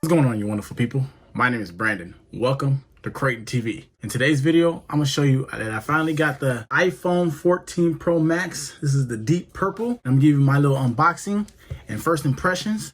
What's going on, you wonderful people? My name is Brandon. Welcome to Crayton TV. In today's video, I'm gonna show you that I finally got the iPhone 14 Pro Max. This is the deep purple. I'm gonna give you my little unboxing and first impressions.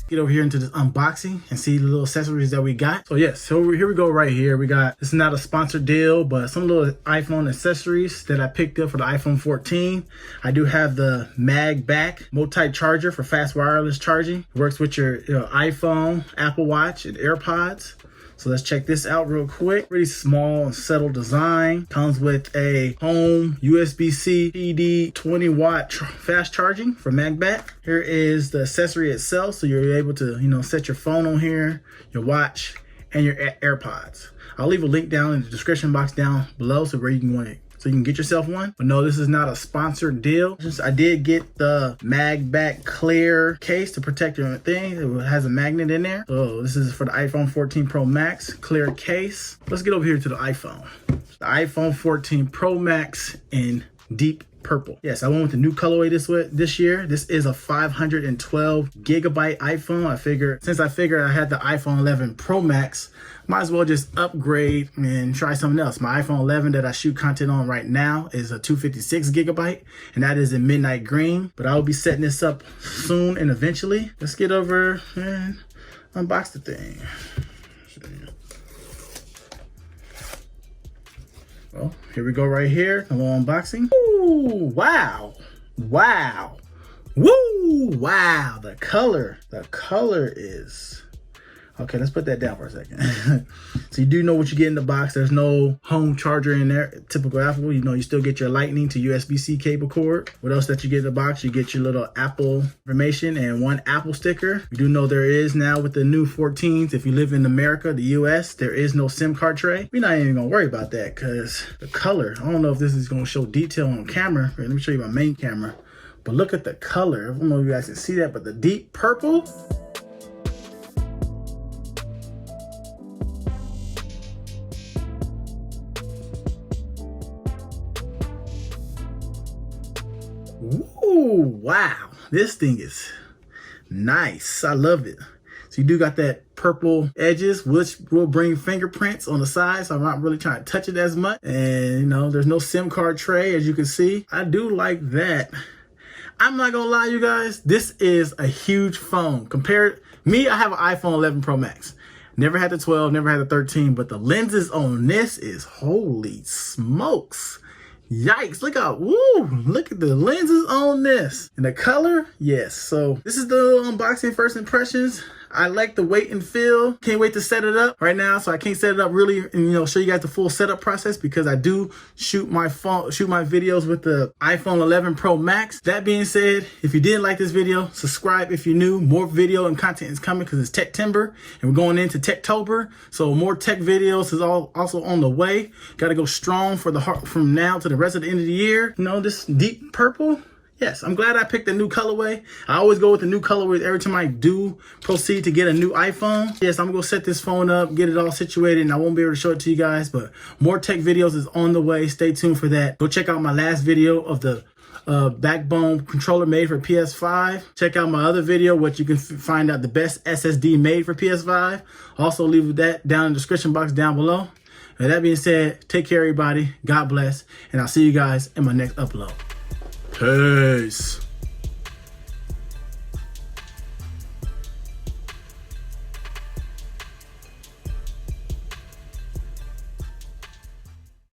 Get over here into this unboxing and see the little accessories that we got. So yes, so here we go right here. We got, this is not a sponsored deal, but some little iPhone accessories that I picked up for the iPhone 14. I do have the mag back multi charger for fast wireless charging. It works with your iPhone, Apple Watch, and AirPods. So let's check this out real quick. Pretty small and subtle design. Comes with a home USB-C PD 20 watt fast charging for MagBack. Here is the accessory itself. So you're able to, set your phone on here, your watch, and your AirPods. I'll leave a link down in the description box down below so where you can want it. So you can get yourself one. But no, this is not a sponsored deal. I did get the MagBack clear case to protect your thing. It has a magnet in there. So this is for the iPhone 14 Pro Max clear case. Let's get over here to the iPhone. The iPhone 14 Pro Max in deep purple. Yes, I went with the new colorway this year. This is a 512 gigabyte iPhone. Since I figured I had the iPhone 11 Pro Max, might as well just upgrade and try something else. My iPhone 11 that I shoot content on right now is a 256 gigabyte, and that is in midnight green. But I will be setting this up soon and eventually. Let's get over and unbox the thing. Well, here we go right here. A little unboxing. Ooh, wow. Wow. Woo, wow. The color is... Okay, let's put that down for a second. So you do know what you get in the box. There's no home charger in there. Typical Apple, you still get your lightning to USB-C cable cord. What else that you get in the box? You get your little Apple information and one Apple sticker. You do know there is now with the new 14s, if you live in America, the US, there is no SIM card tray. We're not even gonna worry about that because the color, I don't know if this is gonna show detail on camera. Let me show you my main camera. But look at the color. I don't know if you guys can see that, but the deep purple, ooh, wow, this thing is nice. I love it. So you do got that purple edges, which will bring fingerprints on the side, so I'm not really trying to touch it as much. And there's no SIM card tray, as you can see. I do like that. I'm not gonna lie, you guys, this is a huge phone. I have an iPhone 11 Pro Max. Never had the 12, never had the 13, but the lenses on this is holy smokes. Yikes, look at the lenses on this. And the color, yes. So this is the unboxing first impressions. I like the weight and feel. Can't wait to set it up right now. So I can't set it up really and show you guys the full setup process because I do shoot my videos with the iPhone 11 Pro Max. That being said, if you did like this video, subscribe if you're new. More video and content is coming because it's TechTober and we're going into TechTober. So more tech videos is also on the way. Got to go strong from now to the rest of the end of the year. This deep purple. Yes, I'm glad I picked a new colorway. I always go with the new colorway every time I do proceed to get a new iPhone. Yes, I'm going to set this phone up, get it all situated, and I won't be able to show it to you guys, but more tech videos is on the way. Stay tuned for that. Go check out my last video of the backbone controller made for PS5. Check out my other video, which you can find out the best SSD made for PS5. Also leave that down in the description box down below. And that being said, take care, everybody. God bless, and I'll see you guys in my next upload. Peace.